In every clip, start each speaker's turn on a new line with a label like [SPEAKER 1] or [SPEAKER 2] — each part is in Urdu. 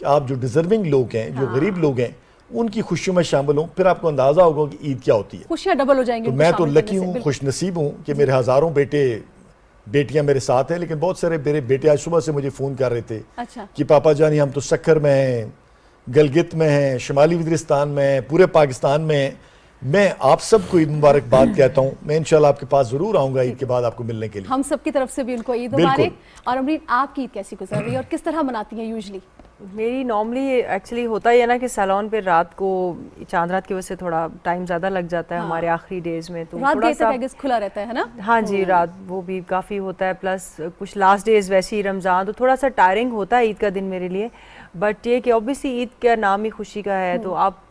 [SPEAKER 1] کہ آپ جو ڈیزرونگ لوگ ہیں, جو غریب لوگ ہیں, ان کی خوشیوں میں شامل ہوں, پھر آپ کو اندازہ ہوگا کہ عید کیا ہوتی ہے.
[SPEAKER 2] خوشیاں ڈبل ہو جائیں گی.
[SPEAKER 1] تو میں تو لکی ہوں, خوش نصیب ہوں کہ میرے ہزاروں بیٹے بیٹیاں میرے ساتھ ہیں, لیکن بہت سارے میرے بیٹے آج صبح سے مجھے فون کر رہے تھے کہ پاپا جانی ہم تو سکر میں ہیں, گلگت میں ہیں, شمالی وزیرستان میں ہیں, پورے پاکستان میں ہیں. میں آپ سب کو عید مبارکباد کہتا ہوں. میں انشاءاللہ آپ کے پاس ضرور آؤں گا عید کے بعد آپ کو ملنے کے لیے.
[SPEAKER 2] ہم سب کی طرف سے بھی ان کو عید مبارک. اور امرین, آپ کی عید کیسی گزر رہی ہے اور کس طرح مناتی ہیں یوزلی؟
[SPEAKER 3] میری نارملی ایکچولی ہوتا ہی ہے نا کہ سیلون پہ رات کو چاند رات کی وجہ سے تھوڑا ٹائم زیادہ لگ جاتا ہے ہمارے آخری ڈیز میں, تو تھوڑا سا
[SPEAKER 2] کھلا رہتا ہے نا.
[SPEAKER 3] ہاں جی, رات وہ بھی کافی ہوتا ہے, پلس کچھ لاسٹ ڈیز ویسے ہی رمضان, تو تھوڑا سا ٹائرنگ ہوتا ہے عید کا دن میرے لیے. بٹ یہ کہ اوبیسلی عید کا نام ہی خوشی کا ہے, تو آپ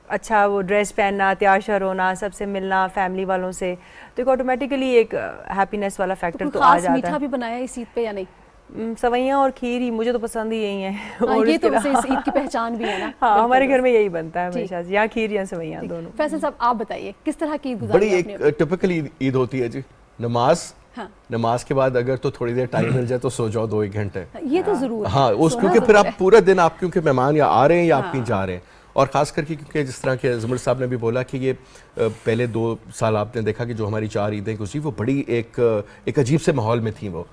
[SPEAKER 3] اچھا وہ ڈریس پہننا, تیار شیار ہونا, سب سے ملنا فیملی والوں سے, تو ایک آٹومیٹیکلی ایک ہیپینس والا فیکٹر تو آ جاتا ہے.
[SPEAKER 2] میٹھا بھی بنایا اس عید پہ یا نہیں؟
[SPEAKER 3] سوئیاں اور کھیر ہی مجھے تو پسند ہی یہی ہیں.
[SPEAKER 2] یہ تو ویسے اس عید کی پہچان بھی ہے نا.
[SPEAKER 3] ہاں, ہمارے گھر میں یہی بنتا ہے ہمیشہ, یا کھیر یا سوئیاں دونوں.
[SPEAKER 2] فیصل صاحب آپ بتائیے کس طرح کی عید گزاری؟
[SPEAKER 4] بڑی ایک ٹپکل عید ہوتی ہے جی. نماز کے بعد اگر تو تھوڑی دیر ٹائم مل جائے تو سو جاؤ 2-1 گھنٹے.
[SPEAKER 2] یہ تو ضرور.
[SPEAKER 4] ہاں, اس کیونکہ پھر آپ پورا دن آپ کیونکہ مہمان یا آ رہے ہیں یا آپ کہیں جا رہے ہیں, اور خاص کر کے کیونکہ جس طرح کہ زمر صاحب نے بھی بولا کہ یہ پہلے 2 سال آپ نے دیکھا کہ جو ہماری 4 عیدیں گزری وہ بڑی ایک عجیب سے ماحول میں تھیں وہ,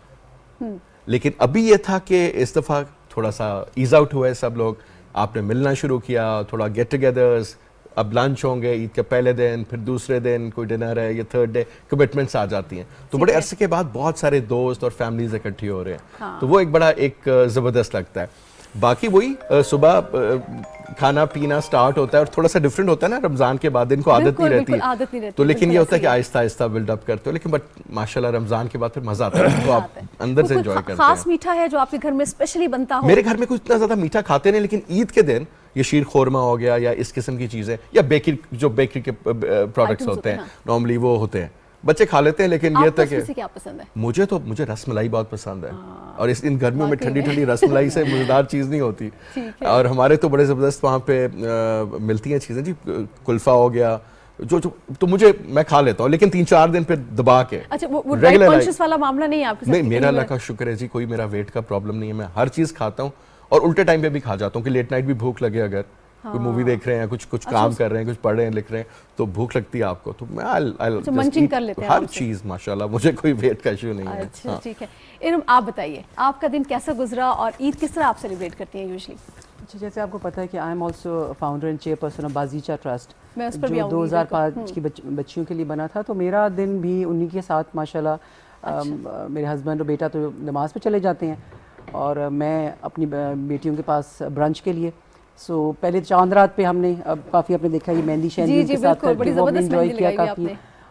[SPEAKER 4] لیکن ابھی یہ تھا کہ اس دفعہ تھوڑا سا ایز آؤٹ ہوئے سب لوگ, آپ نے ملنا شروع کیا, تھوڑا گیٹ ٹوگیدرز, اب لنچ ہوں گے عید کے پہلے دن, پھر دوسرے دن کوئی ڈنر ہے, یا 3rd ڈے کمٹمنٹس آ جاتی ہیں, تو بڑے عرصے کے بعد بہت سارے دوست اور فیملیز اکٹھی ہو رہے ہیں, تو وہ ایک بڑا ایک زبردست لگتا ہے. باقی وہی صبح کھانا پینا سٹارٹ ہوتا ہے, اور تھوڑا سا ڈفرینٹ ہوتا ہے نا, رمضان کے بعد ان کو عادت نہیں رہتی ہے, تو لیکن یہ ہوتا ہے کہ آہستہ آہستہ بلڈ اپ کرتے ہو, لیکن بٹ ماشاءاللہ رمضان کے بعد پھر مزہ آتا ہے, تو آپ اندر سے انجوائے کرتے ہیں.
[SPEAKER 2] خاص میٹھا ہے جو آپ کے گھر میں اسپیشلی بنتا ہو؟
[SPEAKER 4] میرے گھر میں کچھ اتنا زیادہ میٹھا کھاتے نہیں, لیکن عید کے دن یہ شیر خورما ہو گیا یا اس قسم کی چیزیں, یا بیکری کے پروڈکٹس ہوتے ہیں نارملی وہ ہوتے ہیں, بچے کھا لیتے ہیں. لیکن یہ تھا کہ
[SPEAKER 2] کیا پسند ہے؟
[SPEAKER 4] مجھے رس ملائی بہت پسند ہے, اور ان گرمیوں میں ٹھنڈی رس ملائی سے مزیدار چیز نہیں ہوتی. اور ہمارے تو بڑے زبردست وہاں پہ ملتی ہیں چیزیں جی, کلفہ ہو گیا جو تو میں کھا لیتا ہوں, لیکن 3-4 دن پھر دبا کے.
[SPEAKER 2] اچھا, وہ ڈائٹ کانشس والا معاملہ نہیں ہے آپ کے ساتھ؟
[SPEAKER 4] نہیں, میرا اللہ کا شکر ہے جی, کوئی میرا ویٹ کا پرابلم نہیں ہے, میں ہر چیز کھاتا ہوں, اور الٹے ٹائم پہ بھی کھا جاتا ہوں کہ لیٹ نائٹ بھی بھوک لگے, اگر کوئی مووی دیکھ رہے ہیں, کچھ کام کر رہے ہیں, کچھ پڑھ رہے ہیں, لکھ رہے ہیں, تو بھوک لگتی ہے آپ کو, تو میں
[SPEAKER 2] منچنگ کر لیتے ہیں
[SPEAKER 4] ہر چیز. ماشاءاللہ مجھے کوئی ویٹ کا ایشو نہیں ہے.
[SPEAKER 2] اچھا ٹھیک ہے. ارم, آپ بتائیے آپ کا دن کیسا گزرا اور عید کس طرح آپ سیلیبریٹ کرتی ہیں یوزلی؟
[SPEAKER 5] اچھا, جیسے آپ کو پتہ ہے کہ I am also founder and chairperson of Bazicha trust,
[SPEAKER 2] میں اس پر بھی
[SPEAKER 5] جو 2005 کی بچیوں کے لیے بنا تھا. تو میرا دن بھی انہی کے ساتھ ماشاءاللہ, میرے ہسبینڈ اور بیٹا تو نماز پہ چلے جاتے ہیں, اور میں اپنی بیٹیوں کے پاس برنچ کے لیے. سو پہلے چاند رات پہ ہم نے کافی آپ نے دیکھا یہ مہندی شہندی کے ساتھ کر کے وہ ہم نے انجوائے کیا کافی,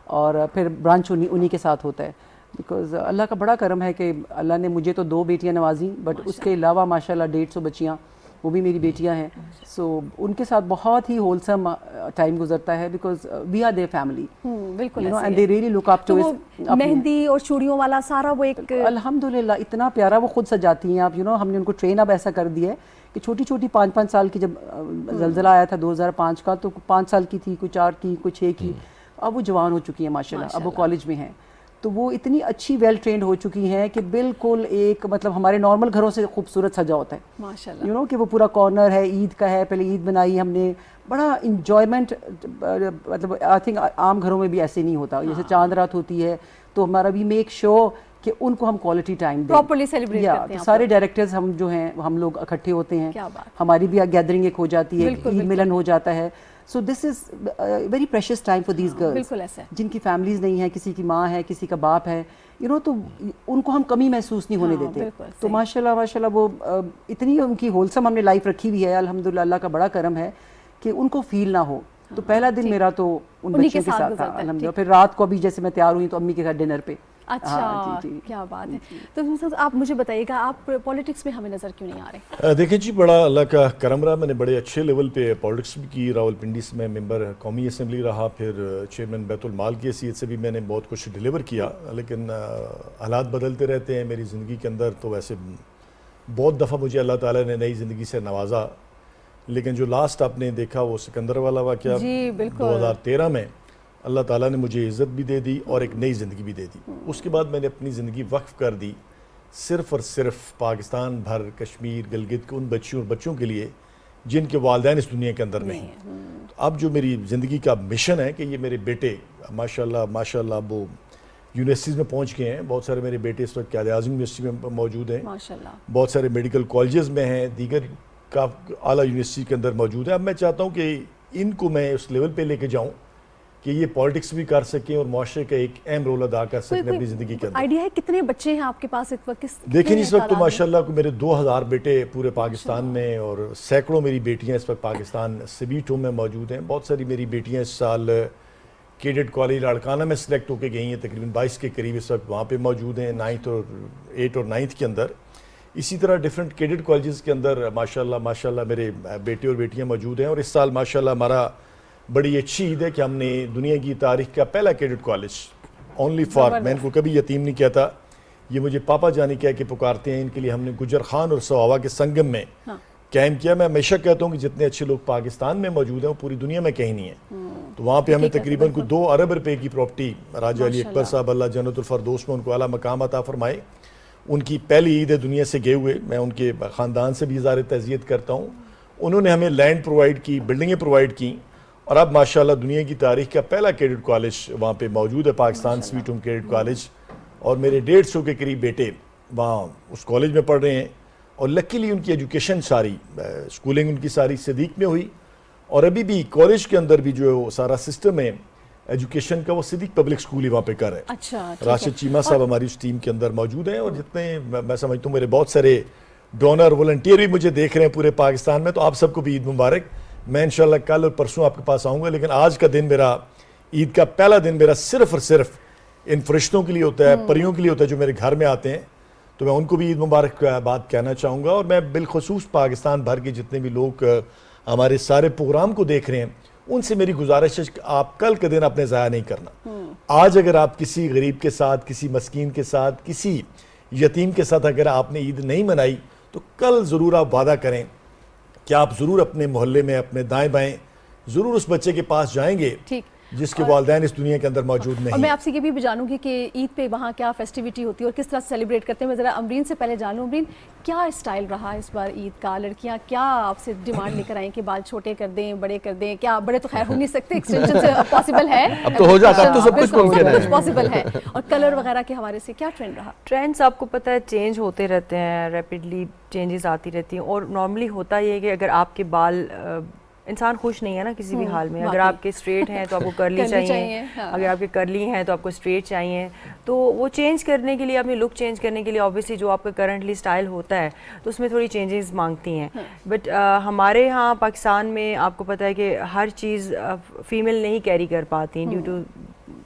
[SPEAKER 5] اور پھر برنچ انہی کے ساتھ ہوتا ہے. بیکاز اللہ کا بڑا کرم ہے کہ اللہ نے مجھے تو 2 بیٹیاں نوازیں, بٹ اس کے علاوہ ماشاءاللہ 150 بچیاں وہ بھی میری بیٹیاں ہیں. سو ان کے ساتھ بہت ہی ہولسم ٹائم گزرتا ہے, because we are their family.
[SPEAKER 2] بالکل,
[SPEAKER 5] and they really look up to
[SPEAKER 2] mehndi اور چوڑیوں والا سارا وہ ایک
[SPEAKER 5] الحمدللہ اتنا پیارا وہ خود سجاتی ہیں آپ. ہم نے ان کو ٹرین اب ایسا کر دیا ہے کہ چھوٹی 5 سال کی, جب زلزلہ آیا تھا 2005 کا, تو 5 سال کی تھی, کوئی 4 کی, کوئی 6 کی, اب وہ جوان ہو چکی ہیں ماشاءاللہ, اب وہ کالج میں ہیں. تو وہ اتنی اچھی ویل ٹرینڈ ہو چکی ہیں کہ بالکل ایک مطلب ہمارے نارمل گھروں سے خوبصورت سجا ہوتا ہے
[SPEAKER 2] ماشاءاللہ.
[SPEAKER 5] کہ وہ پورا کارنر ہے, عید کا ہے, پہلے عید بنائی ہم نے, بڑا انجوائمنٹ. مطلب آئی تھنک عام گھروں میں بھی ایسے نہیں ہوتا. جیسے چاند رات ہوتی ہے تو ہمارا بھی میک شو کہ ان کو ہم کوالٹی ٹائم دیں,
[SPEAKER 2] پراپرلی سیلیبریٹ کرتے ہیں.
[SPEAKER 5] سارے ڈائریکٹرز ہم جو ہیں ہم لوگ اکٹھے ہوتے ہیں, ہماری بھی گیدرنگ ایک ہو جاتی ہے, عید ملن ہو جاتا ہے. So this is very precious time for these girls جن کی فیملیز نہیں ہیں, کسی کی ماں ہے, کسی کا باپ ہے, تو ان کو ہم کمی محسوس نہیں ہونے دیتے. تو ماشاءاللہ وہ اتنی ان کی ہولسم ہم نے لائف رکھی ہوئی ہے الحمدللہ, اللہ کا بڑا کرم ہے کہ ان کو فیل نہ ہو. تو پہلا دن میرا تو ان بچوں کے ساتھ تھا الحمدللہ. پھر رات کو ابھی جیسے میں تیار ہوئی تو امی کے ساتھ ڈنر پہ.
[SPEAKER 2] اچھا, کیا بات ہے. تو آپ مجھے بتائیے گا, آپ پولیٹکس میں ہمیں نظر کیوں نہیں آ رہے؟
[SPEAKER 1] دیکھیں جی, بڑا اللہ کا کرم رہا, میں نے بڑے اچھے لیول پہ پولیٹکس بھی کی. راولپنڈی سے میں ممبر قومی اسمبلی رہا, پھر چیئرمین بیت المال کی حیثیت سے بھی میں نے بہت کچھ ڈیلیور کیا. لیکن حالات بدلتے رہتے ہیں میری زندگی کے اندر, تو ویسے بہت دفعہ مجھے اللہ تعالیٰ نے نئی زندگی سے نوازا. لیکن جو لاسٹ آپ نے دیکھا وہ سکندر والا واقعہ 2013 میں, اللہ تعالیٰ نے مجھے عزت بھی دے دی اور ایک نئی زندگی بھی دے دی. اس کے بعد میں نے اپنی زندگی وقف کر دی صرف اور صرف پاکستان بھر، کشمیر، گلگت کے ان بچوں کے لیے جن کے والدین اس دنیا کے اندر نہیں. اب جو میری زندگی کا مشن ہے کہ یہ میرے بیٹے ماشاءاللہ وہ یونیورسٹیز میں پہنچ گئے ہیں. بہت سارے میرے بیٹے اس وقت قائد اعظم یونیورسٹی میں موجود ہیں، بہت سارے میڈیکل کالجز میں ہیں، دیگر کا اعلیٰ یونیورسٹی کے اندر موجود ہے. اب میں چاہتا ہوں کہ ان کو میں اس لیول پہ لے کے جاؤں کہ یہ پالیٹکس بھی کر سکیں اور معاشرے کا ایک اہم رول ادا کر سکیں اپنی زندگی کے اندر.
[SPEAKER 2] آئیڈیا ہے کتنے بچے ہیں آپ کے پاس اس وقت؟
[SPEAKER 1] دیکھیں اس وقت تو ماشاءاللہ کو میرے 2000 بیٹے پورے پاکستان میں، اور سینکڑوں میری بیٹیاں اس وقت پاکستان سبیٹوں میں موجود ہیں. بہت ساری میری بیٹیاں اس سال کیڈٹ کالج لاڑکانہ میں سلیکٹ ہو کے گئی ہیں، تقریباً 22 کے قریب اس وقت وہاں پہ موجود ہیں 9th اور 8 اور 9th کے اندر. اسی طرح ڈیفرنٹ کیڈٹ کالجز کے اندر ماشاءاللہ میرے بیٹے اور بیٹیاں موجود ہیں. اور اس سال ماشاءاللہ ہمارا بڑی اچھی عید ہے کہ ہم نے دنیا کی تاریخ کا پہلا کیڈٹ کالج اونلی فار، میں ان کو کبھی یتیم نہیں کہتا، یہ مجھے پاپا جانی کہہ کے پکارتے ہیں. ان کے لیے ہم نے گجر خان اور سواوا کے سنگم میں قائم کیا. میں ہمیشہ کہتا ہوں کہ جتنے اچھے لوگ پاکستان میں موجود ہیں وہ پوری دنیا میں کہیں نہیں ہیں. تو وہاں پہ ہمیں تقریباً کوئی 2 ارب روپے کی پراپرٹی راجہ علی اکبر صاحب اللہ جنت الفردوس میں ان کو اعلیٰ مقام عطا فرمائے. ان کی پہلی عید ہے دنیا سے گئے ہوئے. میں ان کے خاندان سے بھی اظہار تعزیت کرتا ہوں. انہوں نے ہمیں لینڈ پرووائڈ کی، بلڈنگیں پرووائڈ کی، اور اب ماشاءاللہ دنیا کی تاریخ کا پہلا کیڈٹ کالج وہاں پہ موجود ہے، Pakistan sweet home cadet college. اور میرے 150 کے قریب بیٹے وہاں اس کالج میں پڑھ رہے ہیں. اور لکیلی ان کی ایجوکیشن ساری اسکولنگ ان کی ساری صدیق میں ہوئی. اور ابھی بھی کالج کے اندر بھی جو سارا سسٹم ہے ایجوکیشن کا وہ صدیق پبلک اسکول ہی وہاں پہ کر ہے. راشد چیمہ صاحب ہماری اس ٹیم کے اندر موجود ہیں. اور جتنے میں سمجھتا ہوں میرے بہت سارے ڈونر والنٹیئر بھی مجھے دیکھ رہے ہیں پورے پاکستان میں، تو آپ سب کو بھی عید مبارک. میں انشاءاللہ کل اور پرسوں آپ کے پاس آؤں گا، لیکن آج کا دن میرا، عید کا پہلا دن میرا صرف اور صرف ان فرشتوں کے لیے ہوتا ہے، پریوں کے لیے ہوتا ہے جو میرے گھر میں آتے ہیں. تو میں ان کو بھی عید مبارک بات کہنا چاہوں گا. اور میں بالخصوص پاکستان بھر کے جتنے بھی لوگ ہمارے سارے پروگرام کو دیکھ رہے ہیں ان سے میری گزارش ہے کہ آپ کل کا دن اپنے ضائع نہیں کرنا. آج اگر آپ کسی غریب کے ساتھ، کسی مسکین کے ساتھ، کسی یتیم کے ساتھ اگر آپ نے عید نہیں منائی تو کل ضرور آپ وعدہ کریں کہ آپ ضرور اپنے محلے میں، اپنے دائیں بائیں ضرور اس بچے کے پاس جائیں گے جس کے والدین اس دنیا کے اندر موجود نہیں.
[SPEAKER 2] اور میں آپ سے یہ بھی جانوں گی کہ عید پہ وہاں کیا فیسٹیوٹی ہوتی ہے اور کس طرح سے سیلیبریٹ کرتے ہیں. میں ذرا امرین سے پہلے جانوں، امرین کیا اسٹائل رہا اس بار عید کا؟ لڑکیاں کیا آپ سے ڈیمانڈ لے کر آئیں کہ بال چھوٹے کر دیں، بڑے کر دیں؟ کیا بڑے تو خیر ہو نہیں سکتے، ایکسٹینشن سے پاسبل ہے،
[SPEAKER 4] اب تو ہو جاتا ہے، اب تو سب کچھ ممکن ہے،
[SPEAKER 2] پاسبل ہے. اور کلر وغیرہ کے حوالے سے کیا ٹرینڈ رہا؟
[SPEAKER 3] ٹرینڈس آپ کو پتہ ہے چینج ہوتے رہتے ہیں، ریپڈلی چینجز آتی رہتی ہیں. اور نارملی ہوتا یہ ہے کہ اگر آپ کے بال، انسان خوش نہیں ہے نا کسی بھی حال میں. اگر آپ کے اسٹریٹ ہیں تو آپ کو کرلی چاہیے، اگر آپ کے کرلی ہیں تو آپ کو اسٹریٹ چاہیے. تو وہ چینج کرنے کے لیے، اپنی لک چینج کرنے کے لیے آبویسلی جو آپ کا کرنٹلی اسٹائل ہوتا ہے تو اس میں تھوڑی چینجز مانگتی ہیں. بٹ ہمارے ہاں پاکستان میں آپ کو پتہ ہے کہ ہر چیز فیمیل نہیں کیری کر پاتی ڈیو ٹو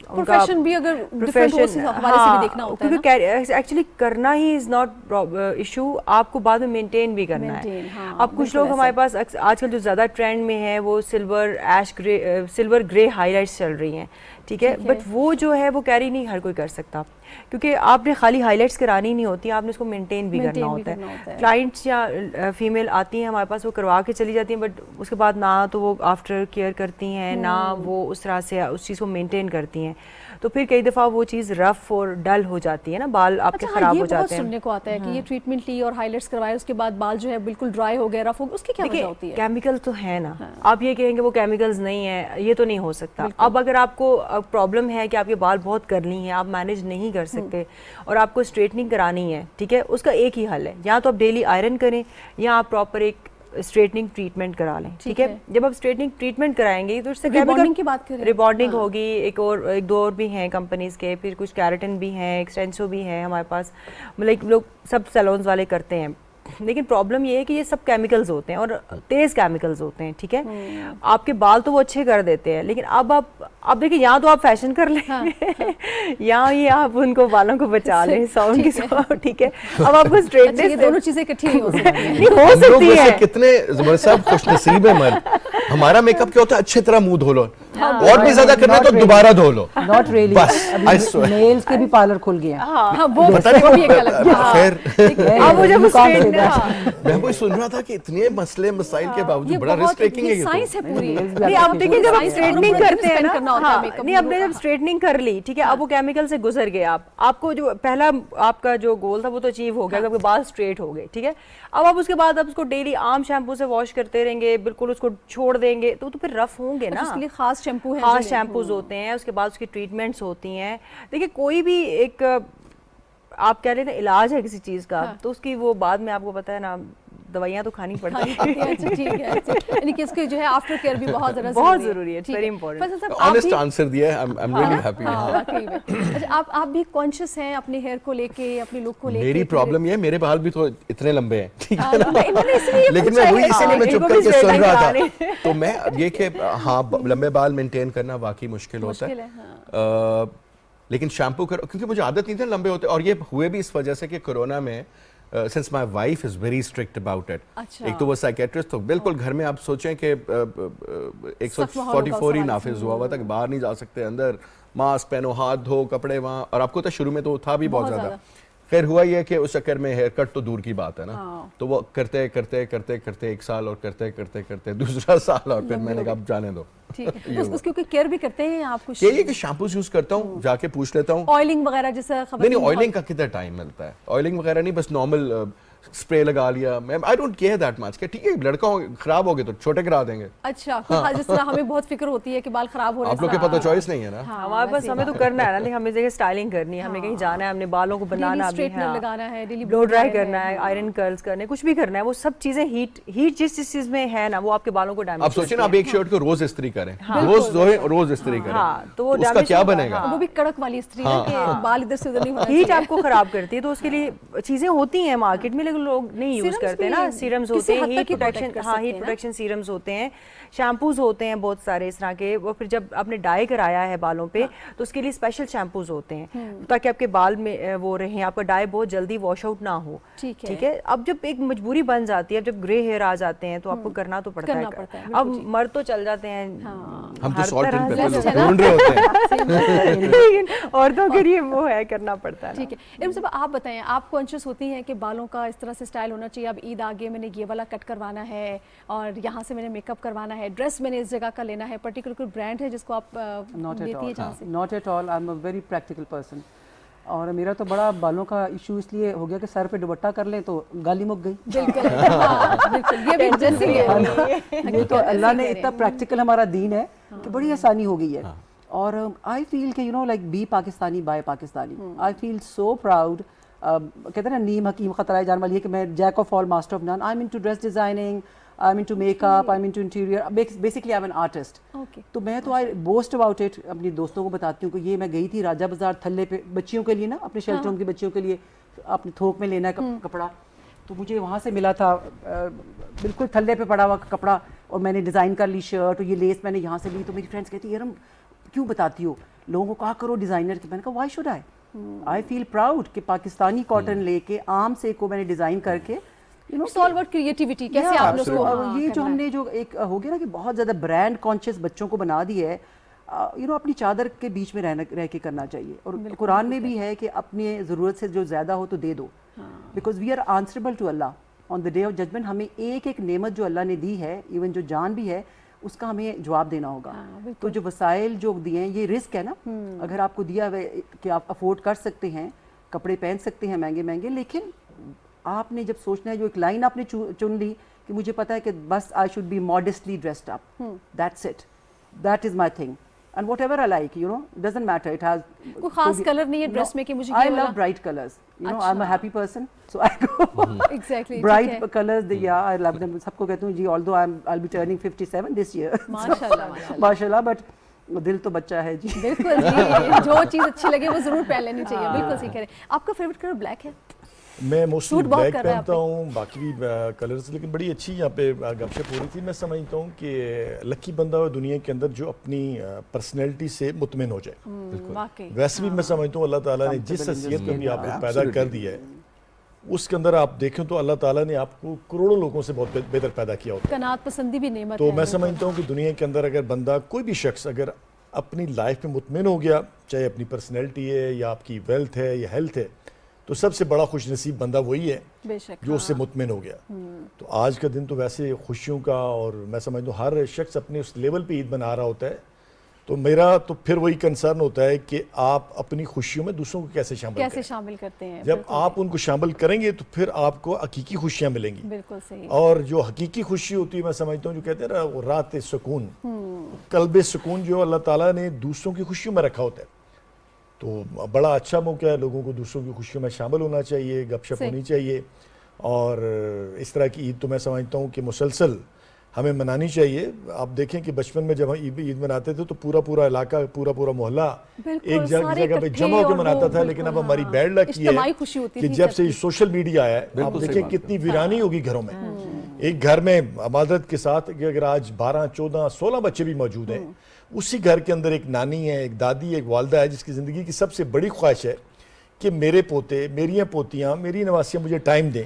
[SPEAKER 2] پروفیشن بھی اگر ڈیفرنٹ ہو اس حوالے سے بھی دیکھنا ہوتا ہے
[SPEAKER 3] کیونکہ ایکچولی کرنا ہی از ناٹ ایشو، آپ کو بعد میں مینٹین بھی کرنا ہے. اب کچھ لوگ ہمارے پاس آج کل جو زیادہ ٹرینڈ میں ہے وہ سلور گرے ہائی لائٹس چل رہی ہیں، ٹھیک ہے. بٹ وہ جو ہے وہ کیری نہیں ہر کوئی کر سکتا، کیونکہ آپ نے خالی ہائی لائٹس کرانی نہیں ہوتی، آپ نے اس کو مینٹین بھی کرنا ہوتا ہے. کلائنٹس یا فیمیل آتی ہیں ہمارے پاس، وہ کروا کے چلی جاتی ہیں، بٹ اس کے بعد نہ تو وہ آفٹر کیئر کرتی ہیں، نہ وہ اس طرح سے اس چیز کو مینٹین کرتی ہیں. تو پھر کئی دفعہ وہ چیز رف اور ڈل ہو جاتی ہے نا، بال آپ کے خراب ہو جاتے ہیں.
[SPEAKER 2] سننے کو آتا ہے کہ یہ ٹریٹمنٹ لی اور ہائی لائٹس کروائے، اس کے بعد بال جو ہے بالکل ڈرائی ہو گیا، رف ہو گیا، اس کی کیا وجہ ہوتی ہے؟
[SPEAKER 3] کیمیکل تو ہے نا. آپ یہ کہیں گے وہ کیمیکلز نہیں ہے، یہ تو نہیں ہو سکتا. اب اگر آپ کو پرابلم ہے کہ آپ کے بال بہت کرلی ہیں، آپ مینیج نہیں کر سکتے اور آپ کو اسٹریٹنگ کرانی ہے، ٹھیک ہے، اس کا ایک ہی حل ہے، یا تو آپ ڈیلی آئرن کریں یا آپ پراپر ایک اسٹریٹنگ ٹریٹمنٹ کرا لیں، ٹھیک ہے. جب آپ اسٹریٹنگ ٹریٹمنٹ کرائیں گے تو اس سے
[SPEAKER 2] ریبانڈنگ کی بات کریں،
[SPEAKER 3] ریبانڈنگ ہوگی. ایک دو اور بھی ہیں کمپنیز کے، پھر کچھ کیراٹن بھی ہیں، ایکسٹینسو بھی ہیں ہمارے پاس، مطلب لوگ سب سیلونز والے کرتے ہیں. لیکن پرابلم یہ ہے کہ یہ سب کیمیکلز ہوتے ہیں اور تیز کیمیکلز ہوتے ہیں، ٹھیک ہے. آپ کے بال تو وہ اچھے کر دیتے ہیں، لیکن اب دیکھیں یہاں تو آپ فیشن کر لیں، یہاں یہ آپ ان کو بالوں کو بچا لیں ساؤنڈ کی سو، ٹھیک ہے. اب آپ کو اسٹریٹنس،
[SPEAKER 2] دونوں چیزیں اکٹھی نہیں ہو سکتی،
[SPEAKER 3] ہو سکتی ہے.
[SPEAKER 4] کتنے زبر صاحب خوش نصیب ہے مرد. ہمارا میک اپ کیا ہوتا ہے، اچھی طرح منہ دھو لو، اور بھی زیادہ کرنا تو دوبارہ دھو لو.
[SPEAKER 5] ناٹ ریئلی، میلز کے بھی پارلر کھل گئے ہیں.
[SPEAKER 2] وہ بھی ایک الگ
[SPEAKER 3] اب وہ جب
[SPEAKER 4] میں وہی سن رہا تھا کہ اتنے مسئلے مسائل کے باوجود بڑا رسک ٹیکنگ ہے یہ
[SPEAKER 2] سائنس ہے پوری.
[SPEAKER 3] نہیں آپ دیکھیں جب آپ اسٹریٹنگ کرتے ہیں نا, نہیں آپ نے جب
[SPEAKER 2] جب
[SPEAKER 3] اسٹریٹنگ کر لی ٹھیک ہے, اب وہ کیمیکل سے گزر گئے, آپ کو جو پہلا آپ کا جو گول تھا وہ تو اچیو ہو گیا, آپ کے بال اسٹریٹ ہو گئے ٹھیک ہے. اب آپ اس کے بعد اب اس کو ڈیلی عام شیمپو سے واش کرتے رہیں گے, بالکل اس کو چھوڑ دیں گے تو پھر رف ہوں گے نا.
[SPEAKER 2] اس کے لیے خاص شیمپو ہے,
[SPEAKER 3] خاص شیمپوز ہوتے ہیں, اس کے بعد اس کی ٹریٹمنٹس ہوتی ہیں. دیکھیے کوئی بھی ایک آپ کہہ رہے ہیں علاج ہے کسی چیز کا, تو اس کی وہ بعد میں آپ کو پتہ ہے نا دوائیاں تو کھانی پڑتی ہیں.
[SPEAKER 2] ٹھیک ہے, یعنی کہ اس کی جو ہے آفٹر کیئر بھی بہت ضروری ہے.
[SPEAKER 3] بہت ضروری ہے, ویری امپورٹنٹ.
[SPEAKER 4] آنیسٹ آنسر دیا ہے, آئی ایم ریلی ہیپی.
[SPEAKER 2] اچھا آپ بھی کانشیس ہیں اپنے ہیئر کو لے کے, اپنے لک کو لے کے؟
[SPEAKER 4] میری پرابلم یہ ہے میرے بال بھی تو اتنے لمبے ہیں, لیکن میں وہی اسی لیے میں چپ کر کے سن رہا تھا. تو میں یہ کہ ہاں لمبے بال مینٹین کرنا واقعی مشکل ہوتا ہے, لیکن شیمپو کرو کیونکہ مجھے عادت نہیں تھی لمبے ہوتے, اور یہ ہوئے بھی اس وجہ سے کہ کورونا میں since my wife is very strict about it. ایک تو وہ سائیکیٹرسٹ تو بالکل گھر میں آپ سوچیں کہ 144 ہی نافذ ہوا تھا کہ باہر نہیں جا سکتے, اندر ماسک پہنو, ہاتھ دھو, کپڑے وہاں, اور آپ کو تو شروع میں تو تھا بھی بہت زیادہ. خیر ہوا یہ کہ اس چکر میں ہیئر کٹ تو دور کی بات ہے نا, تو وہ کرتے کرتے کرتے کرتے ایک سال, اور کرتے کرتے کرتے دوسرا سال, اور پھر میں نے کہا اب جانے دو.
[SPEAKER 2] اس کیونکہ کیئر بھی کرتے ہیں آپ کچھ؟
[SPEAKER 4] یہ کہ شیمپوز یوز کرتا ہوں, جا کے پوچھ لیتا ہوں.
[SPEAKER 2] آئلنگ وغیرہ جیسا خبر
[SPEAKER 4] نہیں, آئلنگ کا کتنا ٹائم ملتا ہے, آئلنگ وغیرہ نہیں, بس نارمل اسپرے لگا لیا. I don't care that much کہ ٹھیک ہے لڑکا خراب ہو گئے تو چھوٹے کرا دیں گے.
[SPEAKER 2] اچھا, جس طرح ہمیں بہت فکر ہوتی ہے کہ بال خراب ہو رہے ہیں,
[SPEAKER 4] آپ لوگ کے پاس تو چوائس نہیں ہے نا.
[SPEAKER 3] ہمارے پاس ہمیں تو کرنا ہے نا, ہمیں جگہ اسٹائلنگ کرنی ہے, ہمیں کہیں جانا ہے, ہم نے بالوں کو بنانا بھی ہے,
[SPEAKER 2] لگانا ہے, ڈیلی
[SPEAKER 3] بلو ڈرائی کرنا ہے, آئرن کرلز کرنے, کچھ بھی کرنا ہے. وہ سب چیزیں ہیٹ جس چیز میں ہے نا وہ آپ کے بالوں کو ڈیمیج.
[SPEAKER 4] آپ سوچیں نا آپ ایک شرٹ کو روز استری کریں, روز استری کریں,
[SPEAKER 3] تو وہ
[SPEAKER 4] اس کا کیا بنے گا؟
[SPEAKER 2] وہ بھی کڑک والی استری ہے کہ بال ادھر سے ادھر نہیں ہونا.
[SPEAKER 3] ہیٹ آپ کو خراب کرتی ہے, تو اس کے لیے چیزیں ہوتی ہیں مارکیٹ میں, لیکن لوگ نہیں یوز کرتے نا. سیرمز ہوتے ہیں, ہیٹ پروٹیکشن سیرمز ہوتے ہیں, شیمپوز ہوتے ہیں بہت سارے اس طرح کے. وہ پھر جب آپ نے ڈائی کرایا ہے بالوں پہ تو اس کے لیے اسپیشل شیمپوز ہوتے ہیں تاکہ آپ کے بال میں وہ رہیں, آپ کا ڈائی بہت جلدی واش آؤٹ نہ ہو. ٹھیک ہے, اب جب ایک مجبوری بن جاتی ہے, جب گرے ہیئر آ جاتے ہیں تو آپ کو کرنا تو پڑتا ہے. اب مرد تو چل جاتے ہیں,
[SPEAKER 4] ہم تو سالٹ اینڈ پیپر ڈھونڈ رہے ہوتے ہیں,
[SPEAKER 3] لیکن عورتوں کے لیے وہ ہے کرنا پڑتا ہے.
[SPEAKER 2] ٹھیک ہے, صاحب آپ بتائیں, آپ کانشیس ہوتی ہیں کہ بالوں کا اس طرح سے اسٹائل ہونا چاہیے, اب عید آگے میں نے یہ والا کٹ کروانا ہے, اور یہاں سے میں نے میک اپ کروانا ہے, ڈریس میں نے اس جگہ کا لینا ہے, پرٹیکولر کوئی برانڈ ہے جس کو آپ لیتی ہیں جہاں سے؟
[SPEAKER 5] Not at all, I am a very practical person. اور میرا تو بڑا بالوں کا ایشو اس لیے ہو گیا کہ سر پہ دوپٹہ کر لیں تو گالی مک گئی.
[SPEAKER 2] بالکل بالکل, یہ بھی انٹرسٹنگ ہے.
[SPEAKER 5] یہ تو اللہ نے اتنا پریکٹیکل ہمارا دین ہے کہ بڑی آسانی ہو گئی ہے. اور آئی فیل کہ like be Pakistani by Pakistani. I feel so proud. کہتے ہیں نا نیم حکیم خطرائے جان والی ہے, کہ میں jack of all master of none. I am into dress designing, I am into make up, I am into interior, basically I am an artist. تو میں تو آئی بوسٹ اباؤٹ اٹ, اپنی دوستوں کو بتاتی ہوں کہ یہ میں گئی تھی راجہ بازار تھلے پہ بچیوں کے لیے نا, اپنے شیلٹر ہوم کی بچیوں کے لیے اپنے تھوک میں لینا ہے کپڑا, تو مجھے وہاں سے ملا تھا بالکل تھلے پہ پڑا ہوا کپڑا, اور میں نے ڈیزائن کر لی شرٹ, اور یہ لیس میں نے یہاں سے لی. تو میری فرینڈس کہتی یار کیوں بتاتی ہو, لوگوں کو کہا کرو ڈیزائنر کی. میں نے کہا why should I feel proud کہ پاکستانی کاٹن لے کے عام سے کو میں نے ڈیزائن کر کے
[SPEAKER 2] کریٹیوٹی کیسے آپ لوگ کو
[SPEAKER 5] یہ جو ہم نے جو ایک ہو گیا نا کہ بہت زیادہ برانڈ کانشیس بچوں کو بنا دی ہے, اپنی چادر کے بیچ میں رہ کے کرنا چاہیے. اور قرآن میں بھی ہے کہ اپنی ضرورت سے جو زیادہ ہو تو دے دو, because we are answerable to Allah on the day of judgment. ہمیں ایک ایک نعمت جو اللہ نے دی ہے, ایون جو جان بھی ہے, اس کا ہمیں جواب دینا ہوگا. تو جو وسائل جو دیے ہیں یہ رسک ہے نا, اگر آپ کو دیا ہے کہ آپ افورڈ کر سکتے ہیں, کپڑے پہن سکتے ہیں مہنگے مہنگے, لیکن آپ نے جب سوچنا ہے, جو ایک لائن آپ نے چن لی کہ مجھے پتا ہے کہ بس I should be modestly dressed up, that's it, that is my thing. And whatever I like, doesn't matter. It has
[SPEAKER 2] کوئی خاص کلر نہیں ہے ڈریس میں کہ مجھے
[SPEAKER 5] I love bright colors. I'm a happy person, so I go
[SPEAKER 2] exactly
[SPEAKER 5] bright colors. Yeah, I love them. سب کو کہتی ہوں جی, although I'll be turning 57 this year. ماشاءاللہ, but دل تو بچہ ہے جی.
[SPEAKER 2] بالکل جی, جو چیز اچھی لگے وہ ضرور پہن لینی چاہیے. بالکل صحیح کہہ رہے ہیں. آپ کا فیوریٹ کلر بلیک ہے؟
[SPEAKER 1] میں موسٹلی بلیک پہنتا ہوں, باقی بھی کلرز, لیکن بڑی اچھی یہاں پہ گپ شپ ہو رہی تھی. میں سمجھتا ہوں کہ لکی بندہ ہو دنیا کے اندر جو اپنی پرسنالٹی سے مطمئن ہو جائے. ویسے بھی میں سمجھتا ہوں اللہ تعالیٰ نے جس حیثیت میں بھی آپ کو پیدا کر دیا ہے, اس کے اندر آپ دیکھیں تو اللہ تعالیٰ نے آپ کو کروڑوں لوگوں سے بہت بہتر پیدا کیا ہوتا ہے.
[SPEAKER 2] قناعت پسندی بھی نعمت ہے.
[SPEAKER 1] تو میں سمجھتا ہوں کہ دنیا کے اندر اگر بندہ, کوئی بھی شخص اگر اپنی لائف میں مطمئن ہو گیا, چاہے اپنی پرسنالٹی ہے یا آپ کی ویلتھ ہے یا ہیلتھ ہے, تو سب سے بڑا خوش نصیب بندہ وہی ہے
[SPEAKER 2] بے شک
[SPEAKER 1] جو اس سے مطمئن ہو گیا. تو آج کا دن تو ویسے خوشیوں کا، اور میں سمجھتا ہوں ہر شخص اپنے اس لیول پہ عید منا رہا ہوتا ہے. تو میرا تو پھر وہی کنسرن ہوتا ہے کہ آپ اپنی خوشیوں میں دوسروں کو کیسے شامل
[SPEAKER 2] کرتے ہیں.
[SPEAKER 1] جب آپ ان کو شامل کریں گے تو پھر آپ کو حقیقی خوشیاں ملیں گی.
[SPEAKER 2] بالکل صحیح.
[SPEAKER 1] اور جو حقیقی خوشی ہوتی ہے میں سمجھتا ہوں جو کہتے ہیں نا وہ رات سکون، قلب سکون جو اللہ تعالیٰ نے دوسروں کی خوشیوں میں رکھا ہوتا ہے. تو بڑا اچھا موقع ہے، لوگوں کو دوسروں کی خوشیوں میں شامل ہونا چاہیے، گپ شپ ہونی چاہیے. اور اس طرح کی عید تو میں سمجھتا ہوں کہ مسلسل ہمیں منانی چاہیے. آپ دیکھیں کہ بچپن میں جب ہم عید مناتے تھے تو پورا علاقہ، پورا محلہ ایک جگہ پہ جمع ہو کے مناتا تھا. لیکن اب ہماری بیڈ لک یہ ہے کہ جب سے سوشل میڈیا آیا ہے آپ دیکھیں کتنی ویرانی ہوگی گھروں میں. ایک گھر میں معذرت کے ساتھ کہ اگر آج 12 14 16 بچے بھی موجود ہیں، اسی گھر کے اندر ایک نانی ہے، ایک دادی ہے، ایک والدہ ہے جس کی زندگی کی سب سے بڑی خواہش ہے کہ میرے پوتے، میری پوتیاں، میری نواسیاں مجھے ٹائم دیں.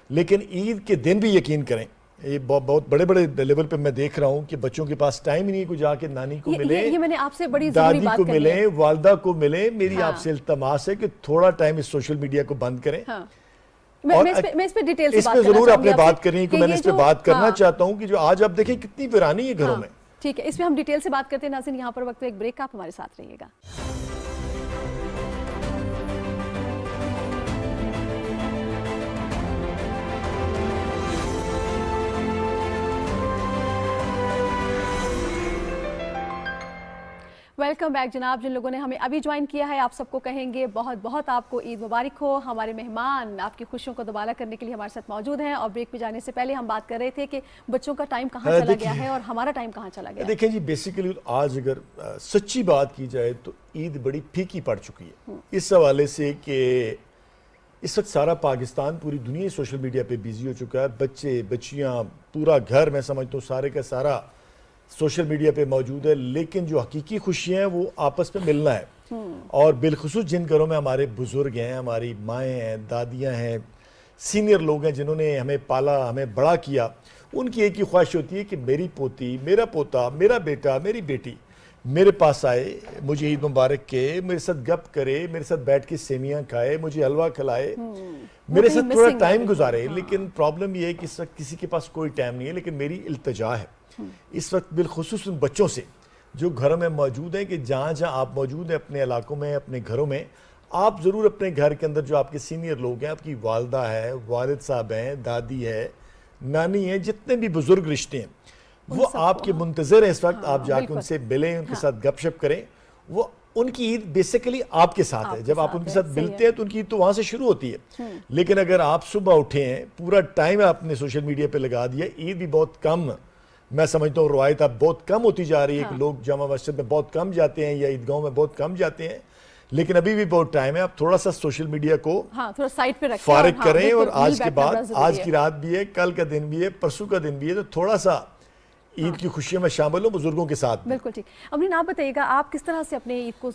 [SPEAKER 1] لیکن عید کے دن بھی یقین کریں، یہ بہت بڑے لیول پہ میں دیکھ رہا ہوں کہ بچوں کے پاس ٹائم ہی نہیں کو جا کے نانی کو ملے،
[SPEAKER 2] یہ میں نے آپ سے بڑی
[SPEAKER 1] دادی کو ملے، والدہ کو ملے. میری آپ سے التماس ہے کہ تھوڑا ٹائم اس سوشل میڈیا کو بند کریں.
[SPEAKER 2] میں اس پہ ڈیٹیل سے
[SPEAKER 1] اس پہ ضرور آپ نے بات کرنی ہے کہ میں نے اس پہ بات کرنا چاہتا ہوں کہ جو آج آپ دیکھیں کتنی ویرانی ہے گھروں میں.
[SPEAKER 2] ٹھیک ہے، اس پہ ہم ڈیٹیل سے بات کرتے ہیں. ناظرین یہاں پر وقت ایک بریک کا، آپ ہمارے ساتھ رہیے گا. ویلکم بیک جناب. جن لوگوں نے ہمیں ابھی جوائن کیا ہے آپ سب کو کہیں گے بہت آپ کو عید مبارک ہو. ہمارے مہمان آپ کی خوشیوں کو دوبارہ کرنے کے لیے ہمارے ساتھ موجود ہیں. اور بریک پہ جانے سے پہلے ہم بات کر رئے تھے کہ بچوں کا ٹائم کہاں چلا گیا ہے اور ہمارا ٹائم کہاں چلا گیا ہے.
[SPEAKER 1] دیکھیں جی بیسیکلی آج اگر سچی بات کی جائے تو عید بڑی پھیکی پڑ چکی ہے اس حوالے سے کہ اس وقت سارا پاکستان، پوری دنیا سوشل میڈیا پہ بیزی ہو چکا ہے. بچے، بچیاں، پورا گھر میں سمجھتا ہوں سارے کا سارا سوشل میڈیا پہ موجود ہے. لیکن جو حقیقی خوشیاں ہیں وہ آپس میں ملنا ہے. اور بالخصوص جن گھروں میں ہمارے بزرگ ہیں، ہماری مائیں ہیں، دادیاں ہیں، سینئر لوگ ہیں جنہوں نے ہمیں پالا، ہمیں بڑا کیا، ان کی ایک ہی خواہش ہوتی ہے کہ میری پوتی، میرا پوتا، میرا بیٹا، میری بیٹی میرے پاس آئے، مجھے عید مبارک کے، میرے ساتھ گپ کرے، میرے ساتھ بیٹھ کے سیویاں کھائے، مجھے حلوہ کھلائے، میرے ساتھ تھوڑا ٹائم گزارے. لیکن پرابلم یہ ہے کہ اس وقت کسی کے پاس کوئی ٹائم نہیں ہے. لیکن میری التجا ہے اس وقت بالخصوص ان بچوں سے جو گھروں میں موجود ہیں کہ جہاں آپ موجود ہیں اپنے علاقوں میں، اپنے گھروں میں، آپ ضرور اپنے گھر کے اندر جو آپ کے سینئر لوگ ہیں، آپ کی والدہ ہے، والد صاحب ہیں، دادی ہے، نانی ہے، جتنے بھی بزرگ رشتے ہیں وہ آپ کے منتظر ہیں اس وقت. آپ جا کے ان سے ملیں، ان کے ساتھ گپ شپ کریں. وہ ان کی عید بیسیکلی آپ کے ساتھ ہے. جب آپ ان کے ساتھ ملتے ہیں تو ان کی عید تو وہاں سے شروع ہوتی ہے. لیکن اگر آپ صبح اٹھے ہیں، پورا ٹائم آپ نے سوشل میڈیا پہ لگا دیا، عید بھی بہت کم میں سمجھتا ہوں روایت اب بہت کم ہوتی جا رہی ہے کہ لوگ جامع مسجد میں بہت کم جاتے ہیں یا عیدگاہوں میں بہت کم جاتے ہیں. لیکن ابھی بھی بہت ٹائم ہے. آپ تھوڑا سا سوشل میڈیا کو فارغ کریں. اور آج کے بعد، آج کی رات بھی ہے، کل کا دن بھی ہے، پرسوں کا دن بھی ہے، تو تھوڑا سا عید کی خوشیوں میں شامل ہو بزرگوں کے ساتھ.
[SPEAKER 2] بالکل ٹھیک. امرین آپ بتائیے گا آپ کس طرح سے اپنے عید کو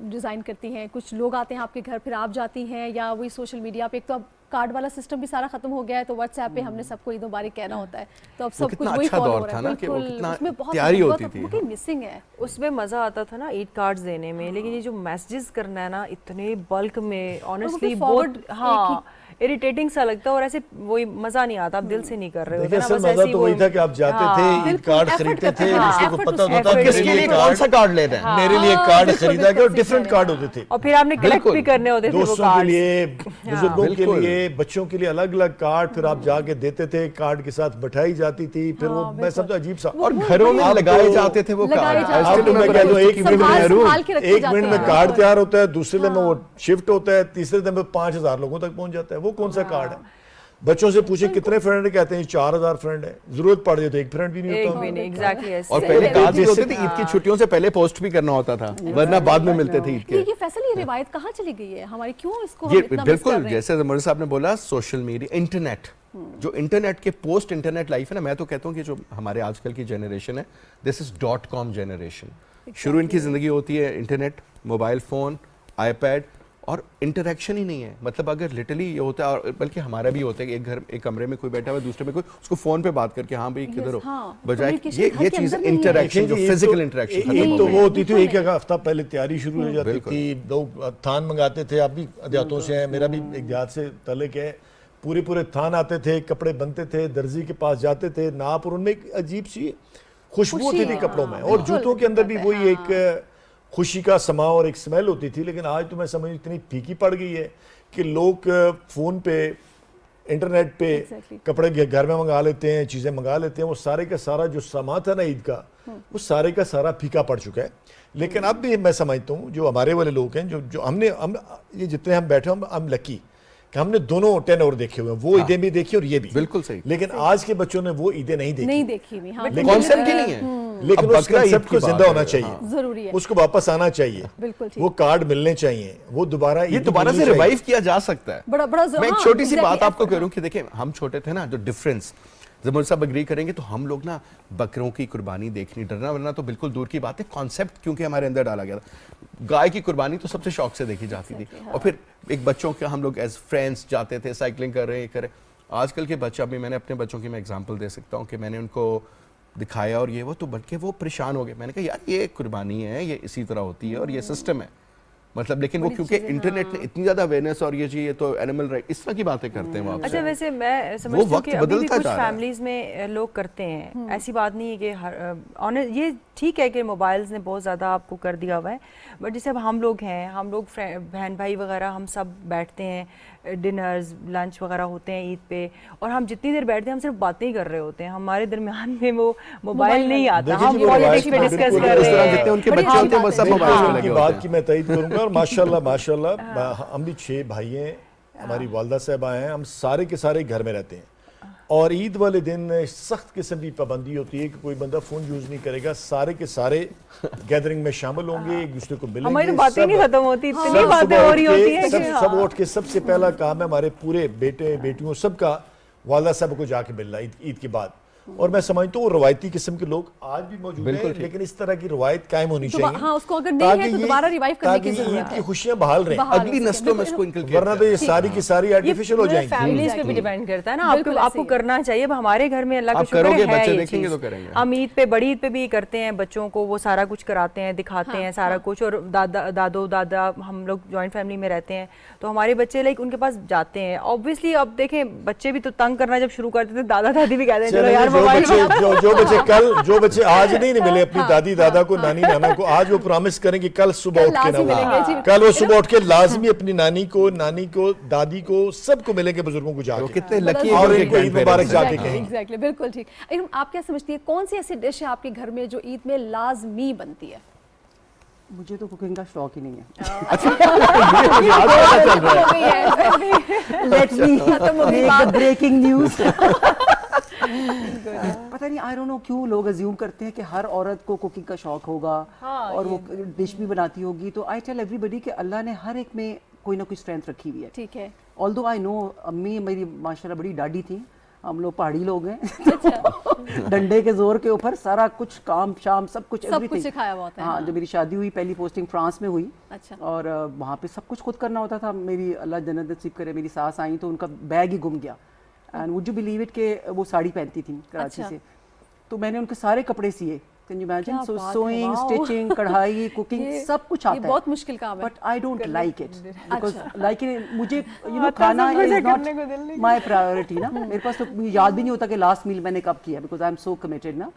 [SPEAKER 2] ڈیزائن کرتی ہیں؟ کچھ لوگ آتے ہیں آپ کے گھر پھر آپ جاتی ہیں، یا وہی سوشل میڈیا پہ؟ ایک تو اب کارڈ والا سسٹم بھی سارا ختم ہو گیا ہے، تو واٹس ایپ پہ ہم نے سب کو عید مبارک کہنا ہوتا ہے، تو اب سب کچھ وہی فالو ہو رہا ہے. بالکل اس میں بہت تیاری ہوتی تھی، مسنگ ہے.
[SPEAKER 3] اس میں مزہ آتا تھا نا عید کارڈز دینے میں. لیکن یہ جو میسیجز کرنا ہے نا اتنے بلک میں، آنیسٹلی بہت اریٹیٹنگ سا لگتا ہے، اور ایسے وہی مزہ نہیں آتا. آپ دل سے نہیں کر رہے ہوتے نا. بس
[SPEAKER 1] مزہ تو وہی تھا کہ آپ جاتے تھے، عید کارڈ خریدتے تھے، دوسرے کو پتہ ہوتا تھا
[SPEAKER 4] کس کے لیے کون سا کارڈ لینا ہے.
[SPEAKER 1] میرے لیے کارڈ خریدا گیا، اور ڈیفرنٹ کارڈ ہوتے تھے،
[SPEAKER 3] اور پھر آپ نے کلیکٹ بھی کرنے ہوتے تھے وہ
[SPEAKER 1] دوستوں کے لیے، بزرگوں کے لیے، بچوں کے لیے الگ الگ کارڈ. پھر آپ جا کے دیتے تھے، کارڈ کے ساتھ مٹھائی جاتی تھی. پھر وہ میں سمجھتا عجیب سا،
[SPEAKER 4] اور گھروں میں لگائے جاتے تھے وہ کارڈ.
[SPEAKER 1] اب تو میں کہہ دوں ایک منٹ میں کارڈ تیار ہوتا ہے، دوسرے دن میں وہ شفٹ ہوتا ہے، تیسرے دن میں 5000 لوگوں تک پہنچ جاتا ہے. وہ کون سا کارڈ ہے؟ بچوں سے پوچھیں کتنے فرینڈ، کہتے ہیں 4000 فرینڈ ہیں. ضرورت پڑ جائے تو ایک فرینڈ بھی نہیں ہوتا.
[SPEAKER 4] اور پہلے کارڈ بھی ہوتے تھے، عید کی چھٹیوں سے پہلے پوسٹ بھی کرنا ہوتا تھا، ورنہ بعد میں ملتے تھے عید کے.
[SPEAKER 2] یہ فیصل، یہ روایت کہاں چلی گئی ہے ہماری؟ کیوں اس کو
[SPEAKER 4] بالکل جیسے زمر صاحب نے بولا، سوشل میڈیا، انٹرنیٹ، جو انٹرنیٹ کے پوسٹ انٹرنیٹ لائف ہے نا، میں تو کہتا ہوں کہ جو ہمارے آج کل کی جنریشن ہے، دس از .com جنریشن. شروع ان کی زندگی ہوتی ہے internet, mobile phone, iPad, اور انٹریکشن ہی نہیں ہے. مطلب اگر لٹرلی یہ ہوتا ہے, اور بلکہ ہمارا بھی ہوتا ہے کہ ایک گھر ایک کمرے میں کوئی بیٹھا ہوا ہے, دوسرے میں کوئی, اس کو فون پہ بات کر کے ہاں بھائی کدھر ہو, بجائے یہ چیز انٹریکشن جو فزیکل انٹریکشن
[SPEAKER 1] ایک تو وہ ہوتی تھی, ایک ہفتہ پہلے تیاری شروع ہو جاتی تھی, لوگ تھان منگاتے تھے. آپ بھی دیہاتوں سے ہیں, میرا بھی ایک دیہات سے تعلق ہے. پورے تھان آتے تھے, کپڑے بنتے تھے, درزی کے پاس جاتے تھے, ناپ, اور ان میں ایک عجیب سی خوشبو ہوتی تھی کپڑوں میں, اور جوتوں کے اندر بھی وہی ایک خوشی کا سما اور ایک سمیل ہوتی تھی. لیکن آج تو میں سمجھ اتنی پھیکی پڑ گئی ہے کہ لوگ فون پہ, انٹرنیٹ پہ کپڑے گھر میں منگا لیتے ہیں, چیزیں منگا لیتے ہیں. وہ سارے کا سارا جو ساما تھا نا عید کا, وہ سارے کا سارا پھیکا پڑ چکا ہے. لیکن اب بھی میں سمجھتا ہوں جو ہمارے والے لوگ ہیں, جو ہم یہ جتنے ہم بیٹھے ہیں, ہم لکی کہ ہم نے دونوں 10 اور دیکھے ہوئے ہیں, وہ عیدیں بھی دیکھی اور یہ بھی.
[SPEAKER 4] بالکل صحیح.
[SPEAKER 1] لیکن آج کے بچوں نے وہ عیدیں نہیں دیکھی,
[SPEAKER 4] کانسیپٹ ہی نہیں ہے.
[SPEAKER 1] لیکن اس کنسیپٹ کو زندہ ہونا چاہیے,
[SPEAKER 2] ضروری ہے,
[SPEAKER 1] اس کو واپس آنا چاہیے, وہ کارڈ ملنے چاہیے, وہ دوبارہ
[SPEAKER 4] سے ریوائیو کیا جا سکتا ہے.
[SPEAKER 2] بڑا
[SPEAKER 4] میں ایک چھوٹی سی بات آپ کو کہہ رہا ہوں کہ دیکھیں ہم چھوٹے تھے نا, جو ڈفرینس زمین صاحب اگری کریں گے, تو ہم لوگ نا بکروں کی قربانی دیکھنی, ڈرنا ورنا تو بالکل دور کی بات ہے. کانسیپٹ کیونکہ ہمارے اندر ڈالا گیا تھا. گائے کی قربانی تو سب سے شوق سے دیکھی جاتی تھی, اور پھر ایک بچوں کے ہم لوگ ایز فرینڈس جاتے تھے, سائیکلنگ کر رہے ہیں, یہ کریں. آج کل کے بچہ بھی, میں نے اپنے بچوں کی میں ایگزامپل دے سکتا ہوں کہ میں نے ان کو دکھایا اور یہ وہ, تو بلکہ وہ پریشان ہو گئے. میں نے کہا یار یہ قربانی ہے, یہ اسی طرح ہوتی ہے اور یہ سسٹم ہے. مطلب لیکن وہ کیونکہ انٹرنیٹ نے اتنی زیادہ اویئرنیس, اور یہ جی یہ تو اینیمل رائٹ اس طرح کی باتیں کرتے ہیں وہ آپ سے.
[SPEAKER 3] اچھا ویسے میں سمجھتی ہوں کہ ابھی بھی کچھ فیملیز میں لوگ کرتے ہیں, ایسی بات نہیں ہے کہ یہ ٹھیک ہے کہ موبائلز نے بہت زیادہ آپ کو کر دیا ہوا ہے, بٹ جیسے اب ہم لوگ ہیں, ہم لوگ بہن بھائی وغیرہ ہم سب بیٹھتے ہیں, ڈنرز لنچ وغیرہ ہوتے ہیں عید پہ, اور ہم جتنی دیر بیٹھتے ہیں ہم صرف باتیں ہی کر رہے ہوتے ہیں, ہمارے درمیان میں وہ موبائل نہیں آتا, ہم پالیٹکس پہ ڈسکس کر رہے ہیں.
[SPEAKER 4] جتنے ان کے بچے ہوتے ہیں وہ سب موبائل پہ لگے ہوتے ہیں.
[SPEAKER 1] بات کی میں تائید کروں گا, اور ماشاءاللہ ہم بھی 6 بھائی ہیں, ہماری والدہ صاحبہ ہیں, ہم سارے کے سارے گھر میں رہتے ہیں. اور عید والے دن سخت قسم کی پابندی ہوتی ہے کہ کوئی بندہ فون یوز نہیں کرے گا, سارے کے سارے گیدرنگ میں شامل ہوں گے, ایک دوسرے کو ملیں گے.
[SPEAKER 3] ہماری باتیں نہیں ختم ہوتی, اتنی باتیں ہو رہی ہوتی ہیں.
[SPEAKER 1] سب اٹھ کے سب سے پہلا کام ہے ہمارے پورے بیٹے بیٹیوں سب کا والدہ صاحب کو جا کے ملنا عید کے بعد. اور میں سمجھتا ہوں روایتی قسم کے لوگ آج بھی موجود ہیں, لیکن اس طرح کی روایت قائم ہونی چاہیے.
[SPEAKER 2] ہاں, اس کو اگر نہیں ہے تو دوبارہ ریوائیو کرنے کی ضرورت ہے,
[SPEAKER 1] تاکہ عید کی خوشیاں بحال رہیں,
[SPEAKER 4] اگلی نسلوں میں اس کو انکلکیٹ,
[SPEAKER 1] ورنہ تو یہ ساری کی ساری آرٹیفیشل ہو جائیں گی.
[SPEAKER 3] فیملیز پہ بھی ڈیپینڈ کرتا ہے نا, آپ کو کرنا چاہیے. اب ہمارے گھر میں اللہ کا شکر ہے یہ چیز, ہم عید پہ, بڑی عید پہ بھی کرتے ہیں, بچوں کو وہ سارا کچھ کراتے ہیں, دکھاتے ہیں سارا کچھ. اور دادا ہم لوگ جوائنٹ فیملی میں رہتے ہیں, تو ہمارے بچے لائک ان کے پاس جاتے ہیں. اوبویسلی اب دیکھیں بچے بھی تو تنگ کرنا جب شروع کرتے تھے, دادا دادی بھی کہتے ہیں چلو یار موبائل.
[SPEAKER 1] جو بچے آج نہیں ملے اپنی دادی دادا کو, نانی نانا کو, آج وہ پرامس کریں کہ کل صبح اٹھ کے کل وہ صبح اٹھ کے لازمی اپنی نانی کو, دادی کو, سب کو ملیں گے, بزرگوں کو جا کے.
[SPEAKER 4] کتنے لکی
[SPEAKER 1] اور ان کو عید مبارک جا کے کہیں.
[SPEAKER 2] ایگزیکٹلی, بالکل ٹھیک. آپ کیا سمجھتی ہیں کون سی ایسی ڈش ہے آپ کے گھر میں جو عید میں لازمی بنتی ہے؟
[SPEAKER 5] مجھے تو کوکنگ کا شوق ہی نہیں ہے. Let me make breaking news. پتہ نہیں, آئی ڈونٹ نو کیوں لوگ ازیوم کرتے ہیں کہ ہر عورت کو کوکنگ کا شوق ہوگا اور وہ ڈش بھی بناتی ہوگی. تو آئی ٹیل ایوری بڈی کہ اللہ نے ہر ایک میں کوئی نہ کوئی اسٹرینتھ رکھی ہوئی ہے.
[SPEAKER 2] ٹھیک ہے.
[SPEAKER 5] آلدو آئی نو امی میری ماشاءاللہ بڑی ڈاڈی تھیں, ہم لوگ پہاڑی لوگ ہیں, ڈنڈے کے زور کے اوپر سارا کچھ کام شام سب کچھ
[SPEAKER 2] سکھایا ہوا ہوتا ہے.
[SPEAKER 5] ہاں, جب میری شادی ہوئی پہلی پوسٹنگ فرانس میں ہوئی, اور وہاں پہ سب کچھ خود کرنا ہوتا تھا. میری اللہ جنت نصیب کرے, میری ساس آئیں تو ان کا بیگ ہی گم گیا. And would you believe it کہ وہ ساڑی پہنتی تھیں کراچی سے, تو میں نے ان کے سارے کپڑے سیے. Can you imagine? So sewing, stitching, کڑھائی, کوکنگ سب کچھ آتا ہے.
[SPEAKER 2] بہت مشکل کام ہے,
[SPEAKER 5] but I don't like it because like مجھے یو نو کھانا از ناٹ مائی پرائیورٹی نا. میرے پاس تو یاد بھی نہیں ہوتا کہ لاسٹ میل میں نے کب کیا, because I am so committed نا.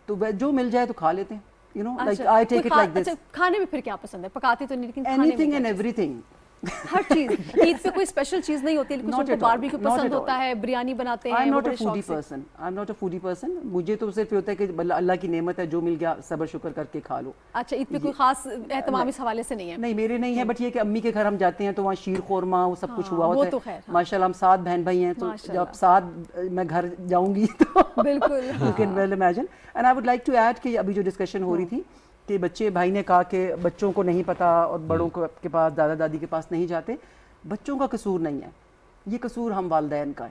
[SPEAKER 5] تو جو مل جائے تو کھا لیتے ہیں, you know, like I take it like this.
[SPEAKER 2] کھانے میں پھر کیا پسند ہے؟ پکاتے تو نہیں, لیکن
[SPEAKER 5] anything and everything.
[SPEAKER 2] ہر چیز. عید پہ کوئی اسپیشل چیز نہیں ہوتی, لیکن کچھ باربیکیو پسند ہوتا ہے, بریانی بناتے ہیں.
[SPEAKER 5] I am not a foodie person. مجھے تو صرف یہ ہوتا ہے کہ اللہ کی نعمت ہے, جو مل گیا صبر شکر کر کے کھا لو.
[SPEAKER 2] اچھا, عید پہ کوئی خاص اہتمام اس حوالے سے نہیں ہے؟
[SPEAKER 5] نہیں, میرے نہیں ہے, بٹ یہ کہ امی کے گھر ہم جاتے ہیں تو وہاں شیر خورما وہ سب کچھ ہوا ہوتا ہے. ماشاءاللہ ہم 7 بہن بھائی ہیں, تو جب 7 میں گھر جاؤں گی تو
[SPEAKER 2] بالکل
[SPEAKER 5] you can well imagine. And I would like to add کہ ابھی جو ڈسکشن ہو رہی تھی کہ بچے, بھائی نے کہا کہ بچوں کو نہیں پتا اور بڑوں کے پاس, دادا دادی کے پاس نہیں جاتے. بچوں کا قصور نہیں ہے, یہ قصور ہم والدین کا ہے.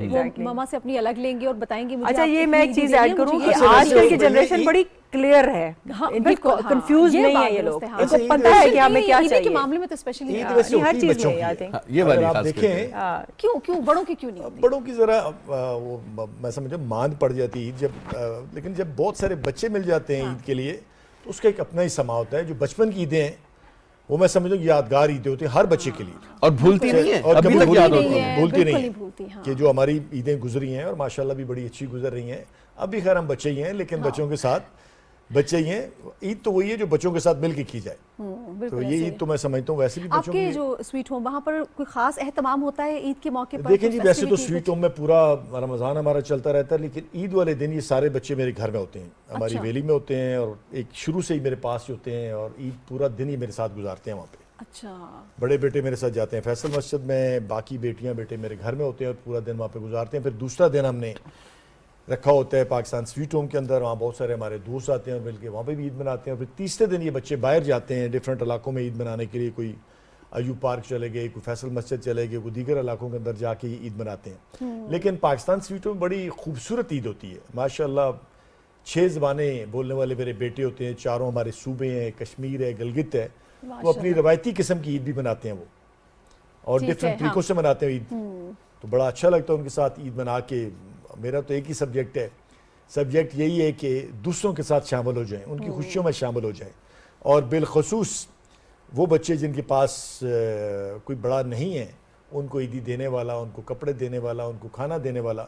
[SPEAKER 2] وہ ماما سے اپنی الگ لیں گے اور بتائیں گے.
[SPEAKER 3] اچھا یہ میں ایک چیز ایڈ کروں کہ آج کل کی جنریشن بڑی کلیئر ہے, کنفیوز نہیں ہے یہ لوگ, ان کو پتہ ہے کہ ہمیں کیا چاہیے.
[SPEAKER 2] کے معاملے میں تو اسپیشلی
[SPEAKER 3] ہر چیز میں آئی تھنک
[SPEAKER 4] یہ والی
[SPEAKER 1] آپ
[SPEAKER 4] خاص
[SPEAKER 1] دیکھیں
[SPEAKER 2] کیوں بڑوں کی کیوں نہیں ہوتی؟
[SPEAKER 1] بڑوں کی ذرا وہ میں سمجھا ماند پڑ جاتی ہے جب, لیکن جب بہت سارے بچے مل جاتے ہیں عید کے لیے تو اس کا ایک اپنا ہی سما ہوتا ہے. جو بچپن کی عیدیں ہیں وہ میں سمجھوں یادگار عیدیں ہوتی ہیں ہر بچے کے لیے,
[SPEAKER 4] اور بھولتی نہیں ہے,
[SPEAKER 1] اور
[SPEAKER 4] ابھی
[SPEAKER 1] کبھی
[SPEAKER 4] تک یاد ہوتی ہے,
[SPEAKER 1] بھولتی نہیں ہے کہ جو ہماری عیدیں گزری ہیں اور ماشاءاللہ بھی بڑی اچھی گزر رہی ہیں. اب بھی خیر ہم بچے ہی ہیں, لیکن بچوں کے ساتھ بچے ہی ہیں. عید تو وہی ہے جو بچوں کے ساتھ مل کے کی جائے, تو یہ عید تو میں سمجھتا ہوں ویسے بھی
[SPEAKER 2] آپ
[SPEAKER 1] بچوں
[SPEAKER 2] کے
[SPEAKER 1] کی.
[SPEAKER 2] جو سویٹ ہوم وہاں پر کوئی خاص اہتمام ہوتا ہے عید کے موقع پر؟
[SPEAKER 1] دیکھیں جی ویسے تو سویٹ ہوم میں پورا رمضان ہمارا چلتا رہتا ہے, لیکن عید والے دن یہ سارے بچے میرے گھر میں ہوتے ہیں, ہماری ویلی میں ہوتے ہیں, اور ایک شروع سے ہی میرے پاس ہوتے ہیں, اور عید پورا دن ہی میرے ساتھ گزارتے ہیں وہاں پہ.
[SPEAKER 2] اچھا,
[SPEAKER 1] بڑے بیٹے میرے ساتھ جاتے ہیں فیصل مسجد میں, باقی بیٹیاں بیٹے میرے گھر میں ہوتے ہیں اور پورا دن وہاں پہ گزارتے ہیں. پھر دوسرا دن ہم نے رکھا ہوتا ہے پاکستان سویٹ ہوم کے اندر, وہاں بہت سارے ہمارے دوست آتے ہیں اور مل کے وہاں پہ بھی عید مناتے ہیں. اور پھر تیسرے دن یہ بچے باہر جاتے ہیں ڈفرینٹ علاقوں میں عید منانے کے لیے, کوئی ایوب پارک چلے گئے, کوئی فیصل مسجد چلے گئے, کوئی دیگر علاقوں کے اندر جا کے عید مناتے ہیں. لیکن پاکستان سویٹ ہوم بڑی خوبصورت عید ہوتی ہے ماشاءاللہ. 6 زبانیں بولنے والے میرے بیٹے ہوتے ہیں, چاروں ہمارے صوبے ہیں, کشمیر ہے, گلگت ہے, وہ اپنی روایتی قسم کی عید بھی مناتے ہیں وہ, اور ڈفرینٹ طریقوں سے مناتے ہیں عید. تو بڑا اچھا لگتا ہے ان کے ساتھ عید منا کے. میرا تو ایک ہی سبجیکٹ ہے, سبجیکٹ یہی ہے کہ دوسروں کے ساتھ شامل ہو جائیں, ان کی خوشیوں میں شامل ہو جائیں, اور بالخصوص وہ بچے جن کے پاس کوئی بڑا نہیں ہے, ان کو عیدی دینے والا, ان کو کپڑے دینے والا, ان کو کھانا دینے والا,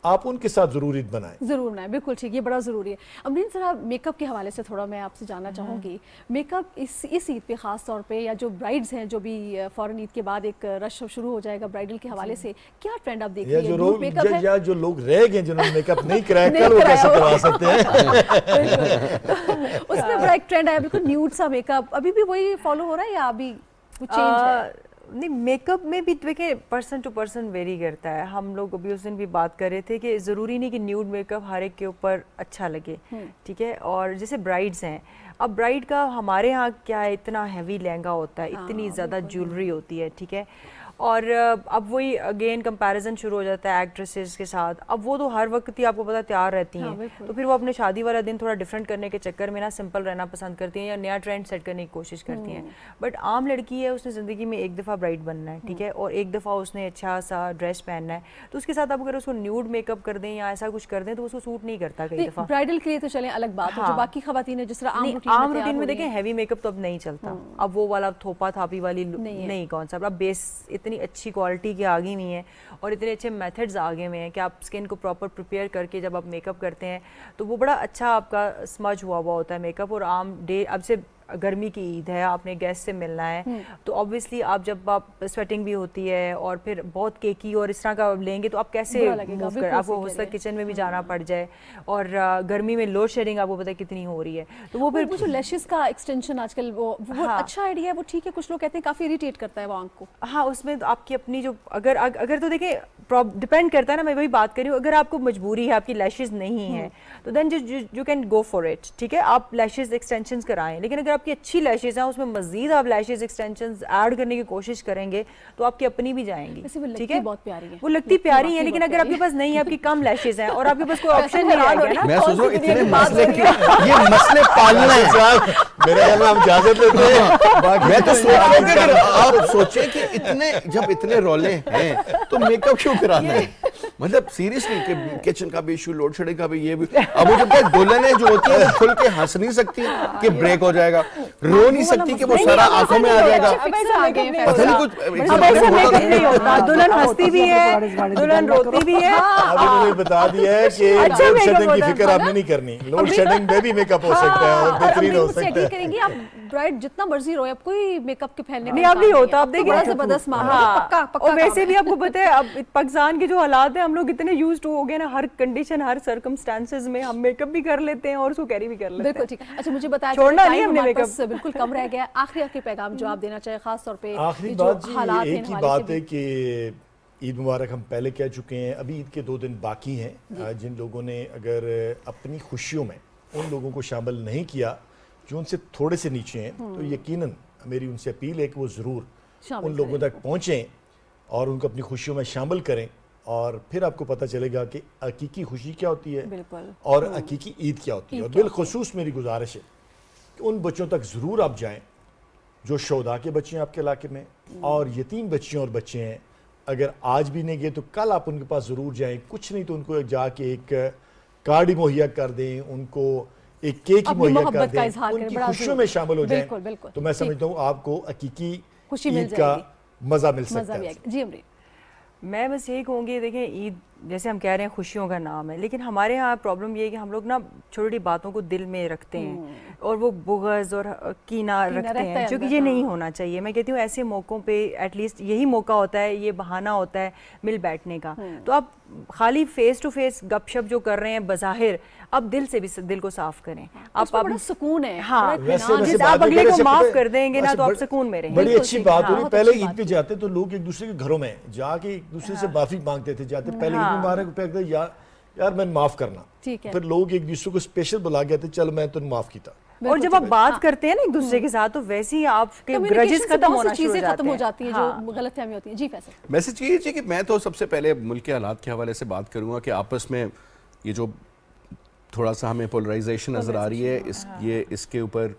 [SPEAKER 1] آپ ان کے ساتھ ضرور عید بنائیں.
[SPEAKER 2] ضرور بنائیں, بالکل ٹھیک, یہ بڑا ضروری ہے. امرین ذرا میک اپ کے حوالے سے تھوڑا میں آپ سے جاننا چاہوں گی. میک اپ اس عید پہ خاص طور پہ, یا جو برائڈز ہیں جو بھی فوراً عید کے بعد ایک رش شروع ہو جائے گا برائڈل کے حوالے سے, کیا ٹرینڈ آپ دیکھ رہی ہیں؟
[SPEAKER 1] یا جو لوگ رہ گئے جنہوں نے میک اپ نہیں کرایا, کل وہ کیسے کروا سکتے ہیں؟
[SPEAKER 2] اس میں بڑا ایک ٹرینڈ آیا بالکل نیوڈ سا میک اپ, ابھی بھی وہی فالو ہو رہا ہے یا ابھی کچھ چینج ہے؟
[SPEAKER 3] نہیں, میک اپ میں بھی دیکھیں پرسن ٹو پرسن ویری کرتا ہے. ہم لوگ ابھی اس دن بھی بات کر رہے تھے کہ ضروری نہیں کہ نیوڈ میک اپ ہر ایک کے اوپر اچھا لگے, ٹھیک ہے. اور جیسے برائڈز ہیں, اب برائڈ کا ہمارے ہاں کیا ہے, اتنا ہیوی لہنگا ہوتا ہے, اتنی زیادہ جیولری ہوتی ہے, ٹھیک ہے. اور اب وہی اگین کمپیریزن شروع ہو جاتا ہے ایکٹریسز کے ساتھ. اب وہ تو ہر وقت ہی آپ کو پتہ تیار رہتی ہیں, تو پھر وہ اپنے شادی والا دن تھوڑا ڈفرینٹ کرنے کے چکر میں نا سمپل رہنا پسند کرتی ہیں یا نیا ٹرینڈ سیٹ کرنے کی کوشش کرتی ہیں. بٹ عام لڑکی ہے, اس نے زندگی میں ایک دفعہ برائڈ بننا ہے, ٹھیک ہے, اور ایک دفعہ اس نے اچھا سا ڈریس پہننا ہے, تو اس کے ساتھ آپ اگر اس کو نیوڈ میک اپ کر دیں یا ایسا کچھ کر دیں تو اس کو سوٹ نہیں کرتا کئی دفعہ.
[SPEAKER 2] برائڈل کے لیے تو چلیں الگ بات ہے, جو باقی خواتین ہیں جس طرح
[SPEAKER 3] عام روٹین میں دیکھیں ہیوی میک اپ تو اب نہیں چلتا. اب وہ والا تھوپا تھاپی والی نہیں کانسیپٹ, اب بیس اتنی اچھی کوالٹی کی آ گئی ہوئی ہیں اور اتنے اچھے میتھڈز آ گئے ہوئے ہیں کہ آپ اسکن کو پراپر پریپیئر کر کے جب آپ میک اپ کرتے ہیں تو وہ بڑا اچھا آپ کا سمج ہوا ہوتا ہے میک اپ. اور عام ڈے اب سے گرمی کی عید ہے, آپ نے گیسٹ سے ملنا ہے, تو اوبویسلی آپ جب آپ سویٹنگ بھی ہوتی ہے اور پھر بہت کیکی اور اس طرح کا لیں گے تو آپ کیسے موو کر, آپ کو ہو سکتا ہے کچن میں بھی جانا پڑ جائے, اور گرمی میں لوڈ شیڈنگ آپ کو پتہ ہے کتنی ہو رہی ہے. تو وہ پھر
[SPEAKER 2] جو لیشز کا ایکسٹینشن آج کل وہ اچھا آئیڈیا ہے, وہ ٹھیک ہے, کچھ لوگ کہتے ہیں کافی اریٹیٹ کرتا ہے وہ آنکھ کو.
[SPEAKER 3] ہاں, اس میں آپ کی اپنی جو اگر تو دیکھیں ڈپینڈ کرتا ہے نا, میں وہی بات کر رہی ہوں, اگر آپ کو مجبوری ہے, آپ کی لیشز نہیں ہیں تو then you can go for it, ٹھیک ہے, آپ لیشز ایکسٹینشنز کرائیں. لیکن اگر آپ کی اچھی لیشز ہیں, اس میں مزید آپ لیشز ایکسٹینشنز ایڈ کرنے کی کوشش کریں گے تو آپ کی اپنی بھی جائیں گی, ٹھیک ہے, وہ لگتی پیاری ہیں. لیکن اگر آپ کے پاس نہیں ہے, آپ کی کم لیشز ہیں اور آپ کے پاس کوئی آپشن نہیں آ گیا نا,
[SPEAKER 4] میں سوچ رہا ہوں اتنے مسئلے یہ مسئلے پالنا ہے
[SPEAKER 1] میرے خیال میں ہم اجازت لیتے ہیں.
[SPEAKER 4] میں تو سوچ رہا ہوں کہ اگر آپ سوچیں کہ جب اتنے رولے ہیں تو میک اپ کیوں کرانا ہے, مطلب سیریسلی کہ کچن کا بھی ایشو, لوڈ شیڈنگ کا بھی, یہ بھی. اب وہ جب دلہنیں جو ہوتی ہیں وہ کھل کے ہنس نہیں سکتی کہ بریک ہو جائے گا, رو نہیں سکتی کہ وہ سارا آنکھوں میں آ جائے گا, پتہ نہیں کچھ
[SPEAKER 3] نہیں ہوتا. دلہن ہنستی بھی ہے, دلہن روتی بھی ہے.
[SPEAKER 1] اب انہوں نے بتا دیا ہے کہ لوڈ شیڈنگ کی فکر آپ نے نہیں کرنی, لوڈ شیڈنگ میں بھی میک اپ ہو سکتا ہے اور بہترین ہو سکتا ہے.
[SPEAKER 2] کریں گے آپ برائڈ جتنا مرضی روئے, اب کوئی میک اپ کے پھیلنے
[SPEAKER 3] نہیں, اب نہیں ہوتا. اب دیکھیں
[SPEAKER 2] بڑا زبردست معاملہ,
[SPEAKER 3] اور ویسے بھی آپ کو پتہ ہے اب پاکستان کے جو حالات ہیں, ہم لوگ اتنے یوز ٹو ہو گئے نا, ہر کنڈیشن ہر سرکمسٹانسز میں ہم میک اپ بھی کر لیتے ہیں اور اس کو کیری بھی کر لیتے ہیں.
[SPEAKER 2] بالکل ٹھیک ہے. اچھا مجھے بتایا
[SPEAKER 3] چھوڑنا نہیں ہم نے میک اپ,
[SPEAKER 2] بالکل کم رہ گیا. آخری پیغام جو آپ دینا چاہے خاص طور پہ
[SPEAKER 1] آخری بات جی ایک ہی بات ہے کہ عید مبارک ہم پہلے کہہ چکے ہیں. ابھی عید کے 2 دن باقی ہیں. جن لوگوں نے اگر اپنی خوشیوں میں ان لوگوں کو شامل نہیں کیا جو ان سے تھوڑے سے نیچے ہیں, تو یقیناً میری ان سے اپیل ہے کہ وہ ضرور ان لوگوں تک پہنچیں اور ان کو اپنی خوشیوں میں شامل کریں, اور پھر آپ کو پتہ چلے گا کہ حقیقی خوشی کیا ہوتی ہے اور حقیقی عید کیا ہوتی ہے. اور بالخصوص میری گزارش ہے کہ ان بچوں تک ضرور آپ جائیں جو شہداء کے بچے ہیں آپ کے علاقے میں, اور یتیم بچیاں اور بچے ہیں. اگر آج بھی نہیں گئے تو کل آپ ان کے پاس ضرور جائیں. کچھ نہیں تو ان کو جا کے ایک کارڈ ہی مہیا کر دیں, ان کو ایک کیک ہی مہیا کر دیں, ان کی خوشیوں میں شامل ہو جائیں. تو میں سمجھتا ہوں آپ کو حقیقی عید کا مزہ مل سکتا ہے.
[SPEAKER 2] جی امری,
[SPEAKER 3] میں بس یہی کہوں گی, دیکھیں عید جیسے ہم کہہ رہے ہیں خوشیوں کا نام ہے, لیکن ہمارے ہاں پرابلم یہ ہے کہ ہم لوگ نا چھوٹی باتوں کو دل میں رکھتے ہیں اور وہ بغض اور کینہ رکھتے ہیں, جو کہ یہ نہیں ہونا چاہیے. میں کہتی ہوں ایسے موقعوں پہ ایٹ لیسٹ یہی موقع ہوتا ہے, یہ بہانہ ہوتا ہے مل بیٹھنے کا. تو آپ خالی فیس ٹو فیس گپ شپ جو کر رہے ہیں بظاہر, اب دل سے بھی دل کو صاف کریں. آپ
[SPEAKER 2] بڑا سکون ہے.
[SPEAKER 3] ہاں, آپ اگلے کو معاف کر دیں گے نا تو آپ سکون میں رہیں گے.
[SPEAKER 1] بڑی اچھی بات ہو رہی. پہلے عید پہ جاتے تو لوگ ایک دوسرے کے گھروں میں جا کے ایک دوسرے سے معافی مانگتے تھے, جاتے پہلے عید مبارک پہ یار میں معاف کرنا, پھر لوگ ایک دوسرے کو اسپیشل بلا گئے تھے, چلو میں تو معاف کیتا.
[SPEAKER 3] اور جب آپ بات کرتے ہیں نا ایک دوسرے کے ساتھ تو ویسے ہی آپ کے گرجز ختم ہونا شروع
[SPEAKER 2] ہو جاتی ہیں, جو غلط فہمی ہوتی ہیں. جی فیصل,
[SPEAKER 4] میسج یہ ہے کہ میں تو سب سے پہلے ملک کے حالات کے حوالے سے بات کروں گا کہ آپس میں یہ جو تھوڑا سا ہمیں پولرائزیشن نظر آ رہی ہے, اس کے اوپر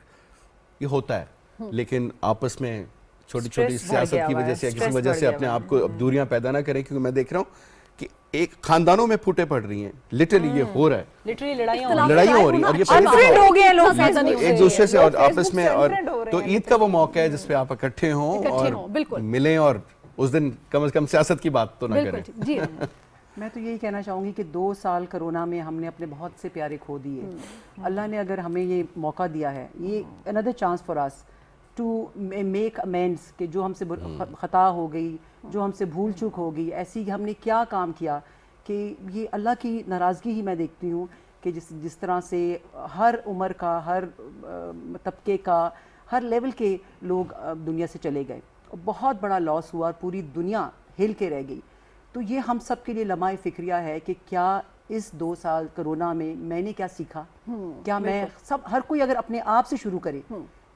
[SPEAKER 4] یہ ہوتا ہے, لیکن آپس میں چھوٹی چھوٹی سیاست کی وجہ سے یا کسی وجہ سے اپنے آپ کو دوریاں پیدا نہ کریں. کیونکہ میں دیکھ رہا ہوں کہ ایک خاندانوں میں پھوٹیں پڑ رہی ہیں, لٹرلی یہ ہو رہا ہے,
[SPEAKER 3] لٹرلی
[SPEAKER 4] لڑائیاں ہو رہی ہیں, اور یہ ایک دوسرے سے اور آپس میں. اور تو عید کا وہ موقع ہے جس پہ آپ اکٹھے ہوں اور ملیں, اور اس دن کم از کم سیاست کی بات تو نہ کریں.
[SPEAKER 2] جی
[SPEAKER 5] میں تو یہی کہنا چاہوں گی کہ 2 سال کرونا میں ہم نے اپنے بہت سے پیارے کھو دیے. اللہ نے اگر ہمیں یہ موقع دیا ہے, یہ another chance for us to make amends, کہ جو ہم سے خطا ہو گئی, جو ہم سے بھول چوک ہو گئی, ایسی ہم نے کیا کام کیا کہ یہ اللہ کی ناراضگی ہی میں دیکھتی ہوں کہ جس طرح سے ہر عمر کا, ہر طبقے کا, ہر لیول کے لوگ دنیا سے چلے گئے. بہت بڑا لاس ہوا, پوری دنیا ہل کے رہ گئی. تو یہ ہم سب کے لیے لمحہ فکریہ ہے کہ کیا اس 2 سال کرونا میں نے کیا سیکھا. کیا میں ہر کوئی اگر اپنے آپ سے شروع کرے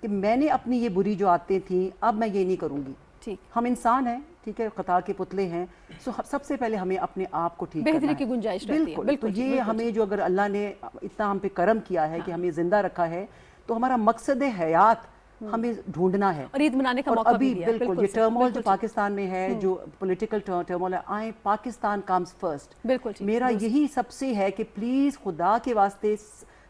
[SPEAKER 5] کہ میں نے اپنی یہ بری جو عادتیں تھیں اب میں یہ نہیں کروں گی. ہم انسان ہیں, ٹھیک ہے, خطا کے پتلے ہیں, سب سے پہلے ہمیں اپنے آپ کو ٹھیک کرنا ہے,
[SPEAKER 2] بہتری کی گنجائش رہتی ہے.
[SPEAKER 5] بالکل. تو یہ ہمیں جو اگر اللہ نے اتنا ہم پہ کرم کیا ہے کہ ہمیں زندہ رکھا ہے, تو ہمارا مقصد حیات ہمیں ڈھونڈنا ہے.
[SPEAKER 2] اور عید منانے کا موقع بھی دیا.
[SPEAKER 5] بالکل یہ ٹرمول جو پاکستان میں ہے, جو پولیٹیکل ٹرمول ہے, آئیں پاکستان کمز فرسٹ.
[SPEAKER 2] بالکل
[SPEAKER 5] میرا یہی سب سے ہے کہ پلیز خدا کے واسطے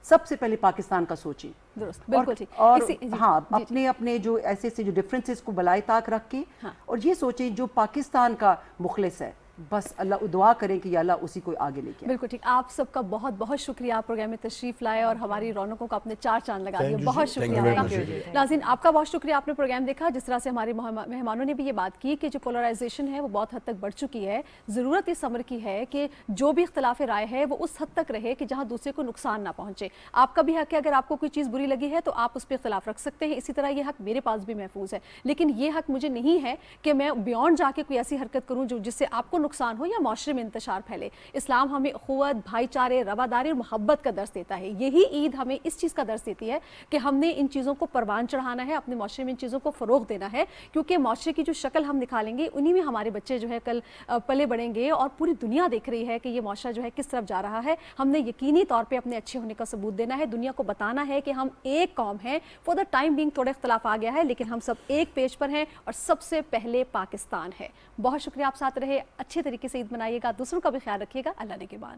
[SPEAKER 5] سب سے پہلے پاکستان کا سوچیں.
[SPEAKER 2] درست, بالکل ٹھیک.
[SPEAKER 5] اور ہاں, اپنے جو ایسے جو ڈفرینسز کو بلائے طاق رکھ کے, اور یہ سوچیں جو پاکستان کا مخلص ہے, بس اللہ دعا کریں کہ یا اللہ اسی کو آگے لے کے.
[SPEAKER 2] بالکل ٹھیک. آپ سب کا بہت بہت شکریہ, آپ پروگرام میں تشریف لائے اور ہماری رونقوں کو اپنے 4 چاند لگا دیا. بہت شکریہ آپ کا. ناظرین, آپ کا بہت شکریہ, آپ نے پروگرام دیکھا. جس طرح سے ہمارے مہمانوں نے بھی یہ بات کی کہ جو پولرائزیشن ہے وہ بہت حد تک بڑھ چکی ہے. ضرورت اس امر کی ہے کہ جو بھی اختلاف رائے ہے وہ اس حد تک رہے کہ جہاں دوسرے کو نقصان نہ پہنچے. آپ کا بھی حق ہے, اگر آپ کو کوئی چیز بری لگی ہے تو آپ اس پہ اختلاف رکھ سکتے ہیں. اسی طرح یہ حق میرے پاس بھی محفوظ ہے, لیکن یہ حق مجھے نہیں ہے کہ میں بیونڈ جا کے کوئی ایسی حرکت کروں جس سے آپ کو نقصان ہو یا معاشرے میں انتشار پھیلے. اسلام ہمیں اخوت, بھائی چارے, رواداری اور محبت کا درس دیتا ہے. یہی عید ہمیں اس چیز کا درس دیتی ہے کہ ہم نے ان چیزوں کو پروان چڑھانا ہے, اپنے معاشرے میں ان چیزوں کو فروغ دینا ہے, کیونکہ معاشرے کی جو شکل ہم نکالیں گے انہی میں ہمارے بچے جو ہے کل پلے بڑھیں گے, اور پوری دنیا دیکھ رہی ہے کہ یہ معاشرہ جو ہے کس طرف جا رہا ہے. ہم نے یقینی طور پہ اپنے اچھے ہونے کا ثبوت دینا ہے, دنیا کو بتانا ہے کہ ہم ایک قوم ہیں. فور دا ٹائم بینگ تھوڑا اختلاف آ گیا ہے, لیکن ہم سب ایک پیج پر ہیں, اور سب سے پہلے پاکستان ہے. بہت شکریہ, آپ ساتھ رہے, اچھے طریقے سے عید منائیے گا, دوسروں کا بھی خیال رکھیے گا. اللہ نگہبان.